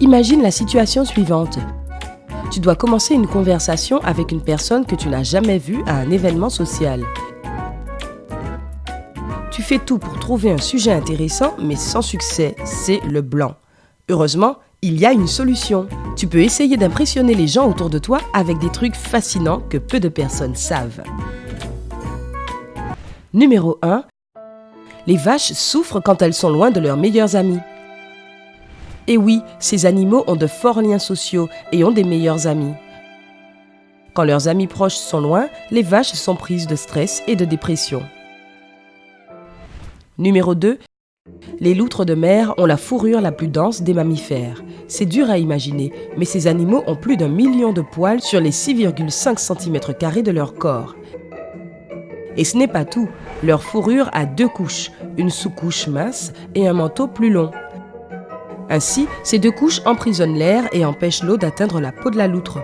Imagine la situation suivante. Tu dois commencer une conversation avec une personne que tu n'as jamais vue à un événement social. Tu fais tout pour trouver un sujet intéressant, mais sans succès, c'est le blanc. Heureusement, il y a une solution. Tu peux essayer d'impressionner les gens autour de toi avec des trucs fascinants que peu de personnes savent. Numéro 1. Les vaches souffrent quand elles sont loin de leurs meilleurs amis. Et oui, ces animaux ont de forts liens sociaux et ont des meilleurs amis. Quand leurs amis proches sont loin, les vaches sont prises de stress et de dépression. Numéro 2. Les loutres de mer ont la fourrure la plus dense des mammifères. C'est dur à imaginer, mais ces animaux ont plus d'1 million de poils sur les 6,5 cm² de leur corps. Et ce n'est pas tout, leur fourrure a 2 couches, une sous-couche mince et un manteau plus long. Ainsi, ces 2 couches emprisonnent l'air et empêchent l'eau d'atteindre la peau de la loutre.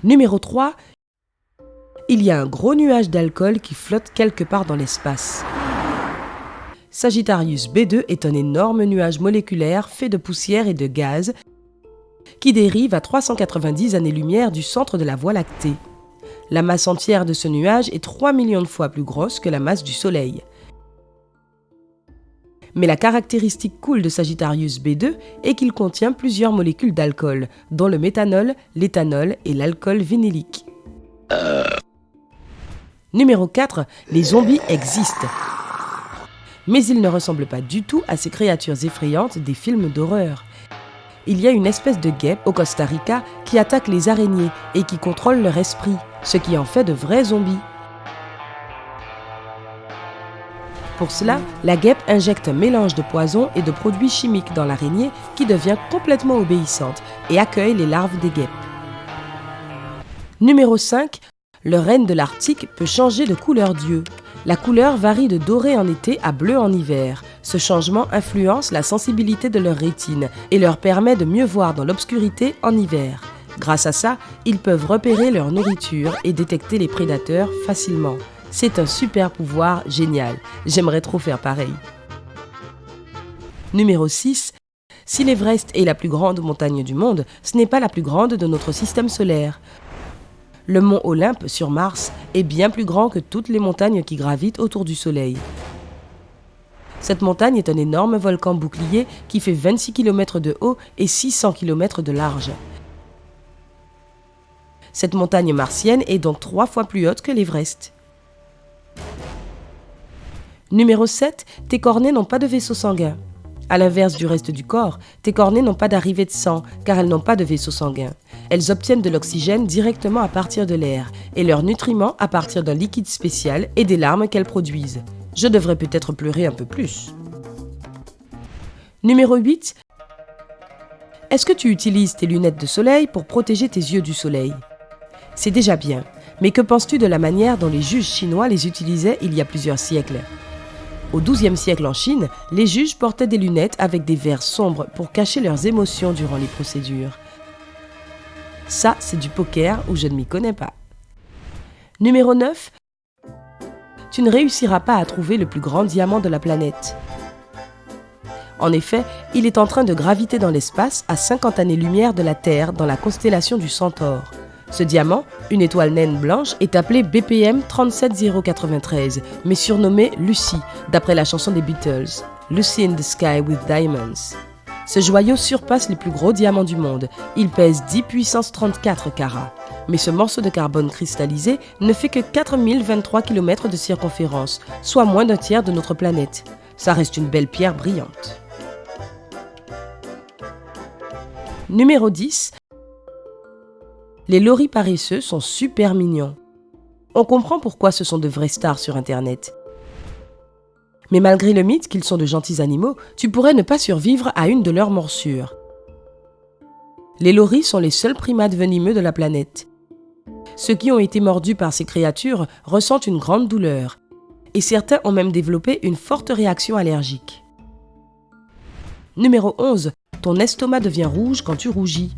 Numéro 3. Il y a un gros nuage d'alcool qui flotte quelque part dans l'espace. Sagittarius B2 est un énorme nuage moléculaire fait de poussière et de gaz qui dérive à 390 années-lumière du centre de la Voie lactée. La masse entière de ce nuage est 3 millions de fois plus grosse que la masse du Soleil. Mais la caractéristique cool de Sagittarius B2 est qu'il contient plusieurs molécules d'alcool, dont le méthanol, l'éthanol et l'alcool vinylique. Numéro 4. Les zombies existent. Mais ils ne ressemblent pas du tout à ces créatures effrayantes des films d'horreur. Il y a une espèce de guêpe au Costa Rica qui attaque les araignées et qui contrôle leur esprit, ce qui en fait de vrais zombies. Pour cela, la guêpe injecte un mélange de poison et de produits chimiques dans l'araignée qui devient complètement obéissante et accueille les larves des guêpes. Numéro 5. Le renne de l'Arctique peut changer de couleur d'yeux. La couleur varie de doré en été à bleu en hiver. Ce changement influence la sensibilité de leur rétine et leur permet de mieux voir dans l'obscurité en hiver. Grâce à ça, ils peuvent repérer leur nourriture et détecter les prédateurs facilement. C'est un super pouvoir génial. J'aimerais trop faire pareil. Numéro 6. Si l'Everest est la plus grande montagne du monde, ce n'est pas la plus grande de notre système solaire. Le mont Olympe sur Mars est bien plus grand que toutes les montagnes qui gravitent autour du Soleil. Cette montagne est un énorme volcan bouclier qui fait 26 km de haut et 600 km de large. Cette montagne martienne est donc 3 fois plus haute que l'Everest. Numéro 7. Tes cornets n'ont pas de vaisseau sanguin. À l'inverse du reste du corps, tes cornets n'ont pas d'arrivée de sang car elles n'ont pas de vaisseau sanguin. Elles obtiennent de l'oxygène directement à partir de l'air et leurs nutriments à partir d'un liquide spécial et des larmes qu'elles produisent. Je devrais peut-être pleurer un peu plus. Numéro 8. Est-ce que tu utilises tes lunettes de soleil pour protéger tes yeux du soleil ? C'est déjà bien, mais que penses-tu de la manière dont les juges chinois les utilisaient il y a plusieurs siècles ? Au XIIe siècle en Chine, les juges portaient des lunettes avec des verres sombres pour cacher leurs émotions durant les procédures. Ça, c'est du poker où je ne m'y connais pas. Numéro 9. Tu ne réussiras pas à trouver le plus grand diamant de la planète. En effet, il est en train de graviter dans l'espace à 50 années-lumière de la Terre dans la constellation du Centaure. Ce diamant, une étoile naine blanche, est appelé BPM 37093, mais surnommé Lucy, d'après la chanson des Beatles, Lucy in the Sky with Diamonds. Ce joyau surpasse les plus gros diamants du monde. Il pèse 10 puissance 34 carats. Mais ce morceau de carbone cristallisé ne fait que 4023 km de circonférence, soit moins d'un tiers de notre planète. Ça reste une belle pierre brillante. Numéro 10. Les loris paresseux sont super mignons. On comprend pourquoi ce sont de vraies stars sur Internet. Mais malgré le mythe qu'ils sont de gentils animaux, tu pourrais ne pas survivre à une de leurs morsures. Les loris sont les seuls primates venimeux de la planète. Ceux qui ont été mordus par ces créatures ressentent une grande douleur, et certains ont même développé une forte réaction allergique. Numéro 11. Ton estomac devient rouge quand tu rougis.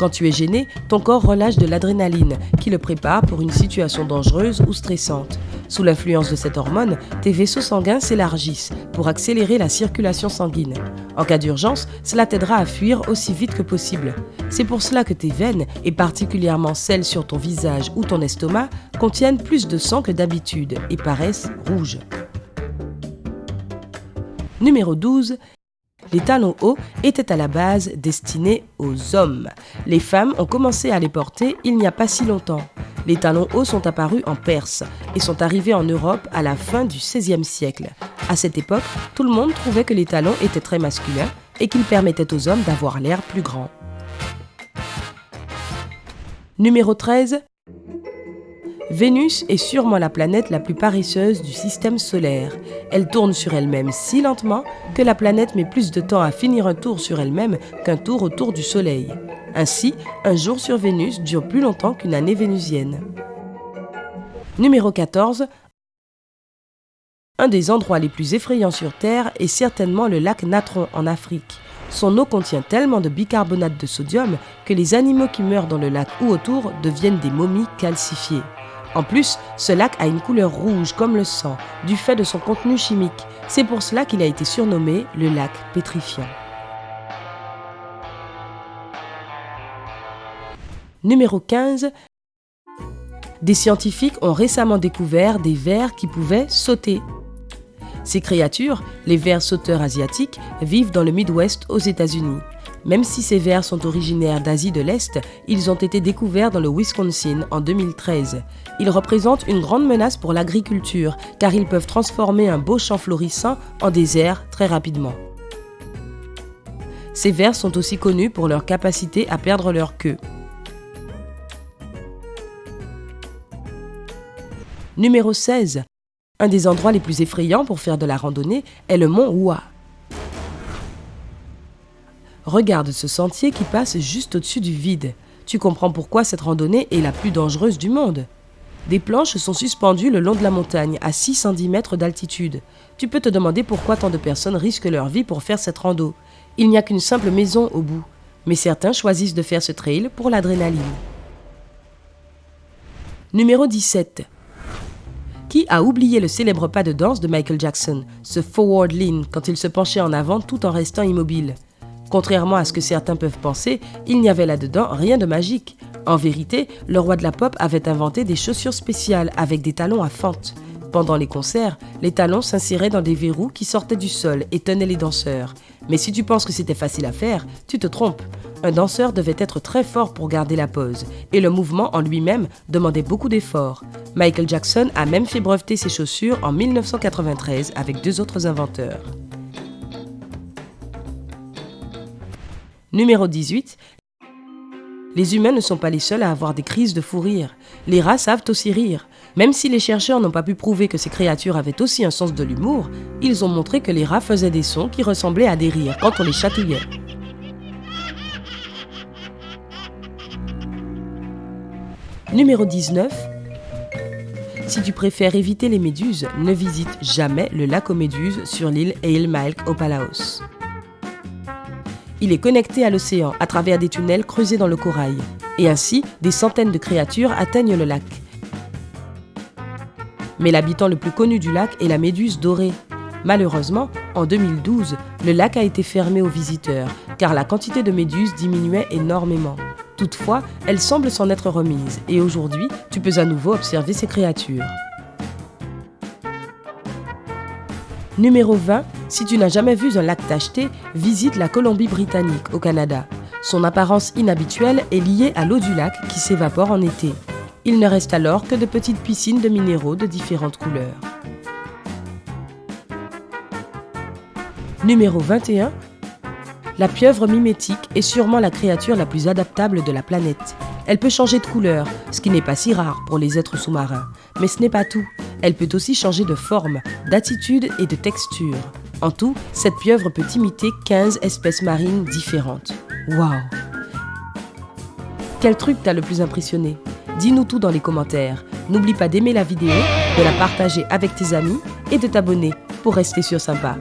Quand tu es gêné, ton corps relâche de l'adrénaline qui le prépare pour une situation dangereuse ou stressante. Sous l'influence de cette hormone, tes vaisseaux sanguins s'élargissent pour accélérer la circulation sanguine. En cas d'urgence, cela t'aidera à fuir aussi vite que possible. C'est pour cela que tes veines, et particulièrement celles sur ton visage ou ton estomac, contiennent plus de sang que d'habitude et paraissent rouges. Numéro 12. Les talons hauts étaient à la base destinés aux hommes. Les femmes ont commencé à les porter il n'y a pas si longtemps. Les talons hauts sont apparus en Perse et sont arrivés en Europe à la fin du XVIe siècle. À cette époque, tout le monde trouvait que les talons étaient très masculins et qu'ils permettaient aux hommes d'avoir l'air plus grand. Numéro 13. Vénus est sûrement la planète la plus paresseuse du système solaire. Elle tourne sur elle-même si lentement que la planète met plus de temps à finir un tour sur elle-même qu'un tour autour du Soleil. Ainsi, un jour sur Vénus dure plus longtemps qu'une année vénusienne. Numéro 14. Un des endroits les plus effrayants sur Terre est certainement le lac Natron en Afrique. Son eau contient tellement de bicarbonate de sodium que les animaux qui meurent dans le lac ou autour deviennent des momies calcifiées. En plus, ce lac a une couleur rouge comme le sang, du fait de son contenu chimique. C'est pour cela qu'il a été surnommé le lac pétrifiant. Numéro 15. Des scientifiques ont récemment découvert des vers qui pouvaient sauter. Ces créatures, les vers sauteurs asiatiques, vivent dans le Midwest aux États-Unis. Même si ces vers sont originaires d'Asie de l'Est, ils ont été découverts dans le Wisconsin en 2013. Ils représentent une grande menace pour l'agriculture, car ils peuvent transformer un beau champ florissant en désert très rapidement. Ces vers sont aussi connus pour leur capacité à perdre leur queue. Numéro 16. Un des endroits les plus effrayants pour faire de la randonnée est le mont Hua. Regarde ce sentier qui passe juste au-dessus du vide. Tu comprends pourquoi cette randonnée est la plus dangereuse du monde. Des planches sont suspendues le long de la montagne à 610 mètres d'altitude. Tu peux te demander pourquoi tant de personnes risquent leur vie pour faire cette rando. Il n'y a qu'une simple maison au bout, mais certains choisissent de faire ce trail pour l'adrénaline. Numéro 17. Qui a oublié le célèbre pas de danse de Michael Jackson, ce forward lean quand il se penchait en avant tout en restant immobile? Contrairement à ce que certains peuvent penser, il n'y avait là-dedans rien de magique. En vérité, le roi de la pop avait inventé des chaussures spéciales avec des talons à fente. Pendant les concerts, les talons s'inséraient dans des verrous qui sortaient du sol et tenaient les danseurs. Mais si tu penses que c'était facile à faire, tu te trompes. Un danseur devait être très fort pour garder la pose, et le mouvement en lui-même demandait beaucoup d'efforts. Michael Jackson a même fait breveter ses chaussures en 1993 avec 2 autres inventeurs. Numéro 18. Les humains ne sont pas les seuls à avoir des crises de fou rire. Les rats savent aussi rire. Même si les chercheurs n'ont pas pu prouver que ces créatures avaient aussi un sens de l'humour, ils ont montré que les rats faisaient des sons qui ressemblaient à des rires quand on les chatouillait. Numéro 19. Si tu préfères éviter les méduses, ne visite jamais le lac aux méduses sur l'île Eilmelk au Palaos. Il est connecté à l'océan à travers des tunnels creusés dans le corail. Et ainsi, des centaines de créatures atteignent le lac. Mais l'habitant le plus connu du lac est la méduse dorée. Malheureusement, en 2012, le lac a été fermé aux visiteurs, car la quantité de méduses diminuait énormément. Toutefois, elle semble s'en être remise, et aujourd'hui, tu peux à nouveau observer ces créatures. Numéro 20. Si tu n'as jamais vu un lac tacheté, visite la Colombie-Britannique au Canada. Son apparence inhabituelle est liée à l'eau du lac qui s'évapore en été. Il ne reste alors que de petites piscines de minéraux de différentes couleurs. Numéro 21. La pieuvre mimétique est sûrement la créature la plus adaptable de la planète. Elle peut changer de couleur, ce qui n'est pas si rare pour les êtres sous-marins. Mais ce n'est pas tout. Elle peut aussi changer de forme, d'attitude et de texture. En tout, cette pieuvre peut imiter 15 espèces marines différentes. Waouh! Quel truc t'a le plus impressionné? Dis-nous tout dans les commentaires. N'oublie pas d'aimer la vidéo, de la partager avec tes amis et de t'abonner pour rester sur Sympa.